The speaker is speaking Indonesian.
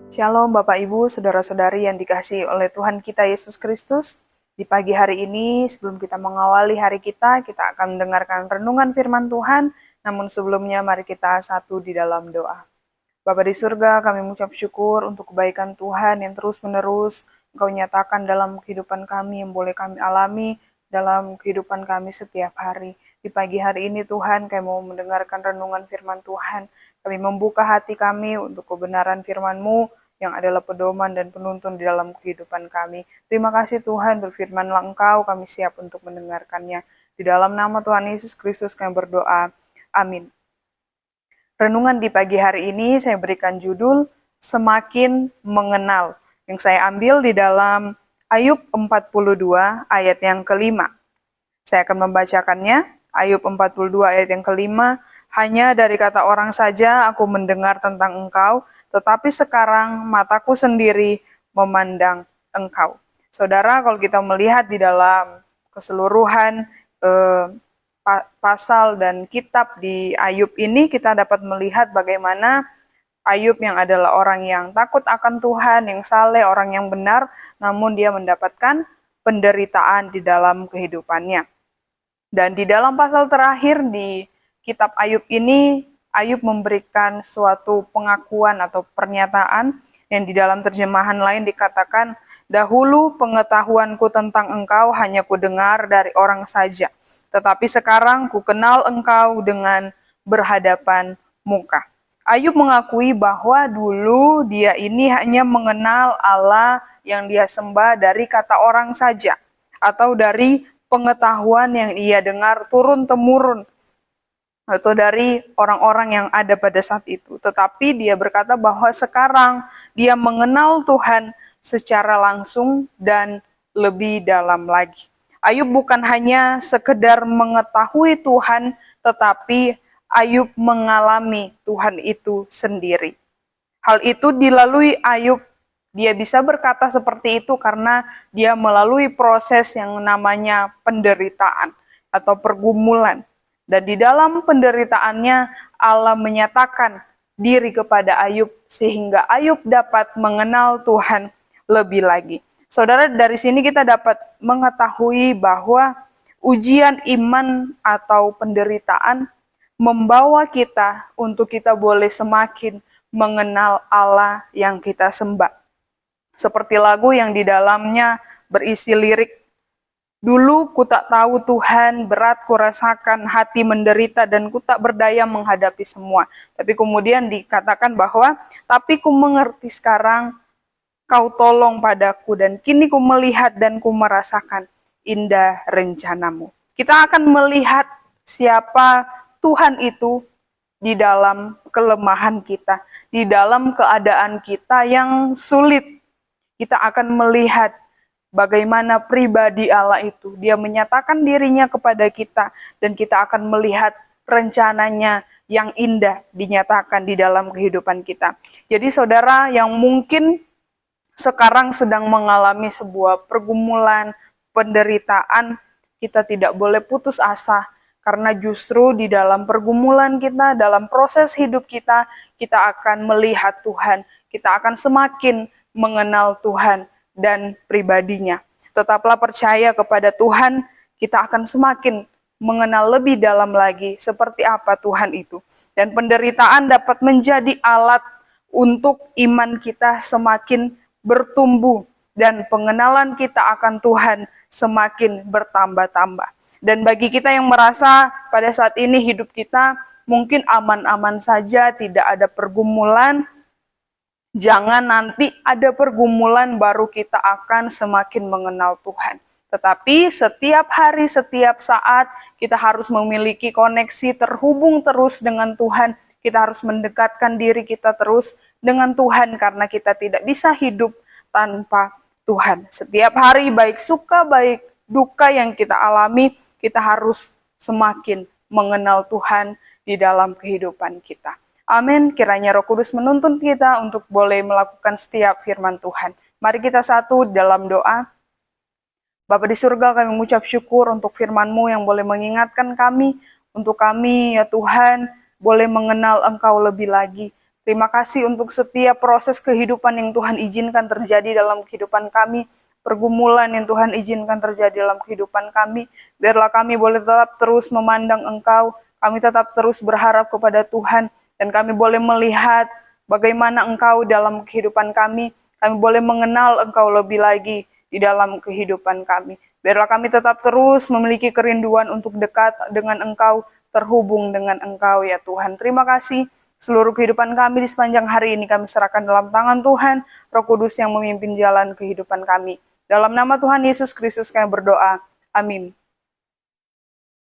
Shalom Bapak Ibu, Saudara-saudari yang dikasihi oleh Tuhan kita Yesus Kristus. Di pagi hari ini, sebelum kita mengawali hari kita akan mendengarkan renungan firman Tuhan. Namun sebelumnya, mari kita satu di dalam doa. Bapa di surga, kami mengucap syukur untuk kebaikan Tuhan yang terus-menerus Engkau nyatakan dalam kehidupan kami, yang boleh kami alami dalam kehidupan kami setiap hari. Di pagi hari ini Tuhan, kami mau mendengarkan renungan firman Tuhan. Kami membuka hati kami untuk kebenaran firman-Mu yang adalah pedoman dan penuntun di dalam kehidupan kami. Terima kasih Tuhan, berfirmanlah Engkau, kami siap untuk mendengarkannya. Di dalam nama Tuhan Yesus Kristus kami berdoa. Amin. Renungan di pagi hari ini saya berikan judul Semakin Mengenal, yang saya ambil di dalam Ayub 42 ayat yang kelima. Saya akan membacakannya. Ayub 42 ayat yang kelima, hanya dari kata orang saja aku mendengar tentang Engkau, tetapi sekarang mataku sendiri memandang Engkau. Saudara, kalau kita melihat di dalam keseluruhan pasal dan kitab di Ayub ini, kita dapat melihat bagaimana Ayub yang adalah orang yang takut akan Tuhan, yang saleh, orang yang benar, namun dia mendapatkan penderitaan di dalam kehidupannya. Dan di dalam pasal terakhir di kitab Ayub ini, Ayub memberikan suatu pengakuan atau pernyataan yang di dalam terjemahan lain dikatakan, dahulu pengetahuanku tentang Engkau hanya kudengar dari orang saja, tetapi sekarang ku kenal Engkau dengan berhadapan muka. Ayub mengakui bahwa dulu dia ini hanya mengenal Allah yang dia sembah dari kata orang saja, atau dari pengetahuan yang ia dengar turun-temurun, atau dari orang-orang yang ada pada saat itu. Tetapi dia berkata bahwa sekarang dia mengenal Tuhan secara langsung dan lebih dalam lagi. Ayub bukan hanya sekedar mengetahui Tuhan, tetapi Ayub mengalami Tuhan itu sendiri. Hal itu dilalui Ayub. Dia bisa berkata seperti itu karena dia melalui proses yang namanya penderitaan atau pergumulan. Dan di dalam penderitaannya Allah menyatakan diri kepada Ayub sehingga Ayub dapat mengenal Tuhan lebih lagi. Saudara, dari sini kita dapat mengetahui bahwa ujian iman atau penderitaan membawa kita untuk kita boleh semakin mengenal Allah yang kita sembah. Seperti lagu yang di dalamnya berisi lirik, dulu ku tak tahu Tuhan, berat ku rasakan, hati menderita dan ku tak berdaya menghadapi semua. Tapi kemudian dikatakan bahwa, tapi ku mengerti sekarang, kau tolong padaku dan kini ku melihat dan ku merasakan indah rencanamu. Kita akan melihat siapa Tuhan itu di dalam kelemahan kita, di dalam keadaan kita yang sulit. Kita akan melihat bagaimana pribadi Allah itu. Dia menyatakan dirinya kepada kita dan kita akan melihat rencananya yang indah dinyatakan di dalam kehidupan kita. Jadi saudara yang mungkin sekarang sedang mengalami sebuah pergumulan, penderitaan, kita tidak boleh putus asa. Karena justru di dalam pergumulan kita, dalam proses hidup kita, kita akan melihat Tuhan. Kita akan semakin mengenal Tuhan dan pribadinya. Tetaplah percaya kepada Tuhan, kita akan semakin mengenal lebih dalam lagi seperti apa Tuhan itu. Dan penderitaan dapat menjadi alat untuk iman kita semakin bertumbuh dan pengenalan kita akan Tuhan semakin bertambah-tambah. Dan bagi kita yang merasa pada saat ini hidup kita mungkin aman-aman saja, tidak ada pergumulan, jangan nanti ada pergumulan baru kita akan semakin mengenal Tuhan. Tetapi setiap hari, setiap saat kita harus memiliki koneksi terhubung terus dengan Tuhan. Kita harus mendekatkan diri kita terus dengan Tuhan karena kita tidak bisa hidup tanpa Tuhan. Setiap hari baik suka, baik duka yang kita alami, kita harus semakin mengenal Tuhan di dalam kehidupan kita. Amin. Kiranya Roh Kudus menuntun kita untuk boleh melakukan setiap firman Tuhan. Mari kita satu dalam doa. Bapa di surga, kami mengucap syukur untuk firman-Mu yang boleh mengingatkan kami, untuk kami ya Tuhan, boleh mengenal Engkau lebih lagi. Terima kasih untuk setiap proses kehidupan yang Tuhan izinkan terjadi dalam kehidupan kami, pergumulan yang Tuhan izinkan terjadi dalam kehidupan kami. Biarlah kami boleh tetap terus memandang Engkau, kami tetap terus berharap kepada Tuhan, dan kami boleh melihat bagaimana Engkau dalam kehidupan kami boleh mengenal Engkau lebih lagi di dalam kehidupan kami. Biarlah kami tetap terus memiliki kerinduan untuk dekat dengan Engkau, terhubung dengan Engkau ya Tuhan. Terima kasih. Seluruh kehidupan kami di sepanjang hari ini kami serahkan dalam tangan Tuhan, Roh Kudus yang memimpin jalan kehidupan kami. Dalam nama Tuhan Yesus Kristus kami berdoa. Amin.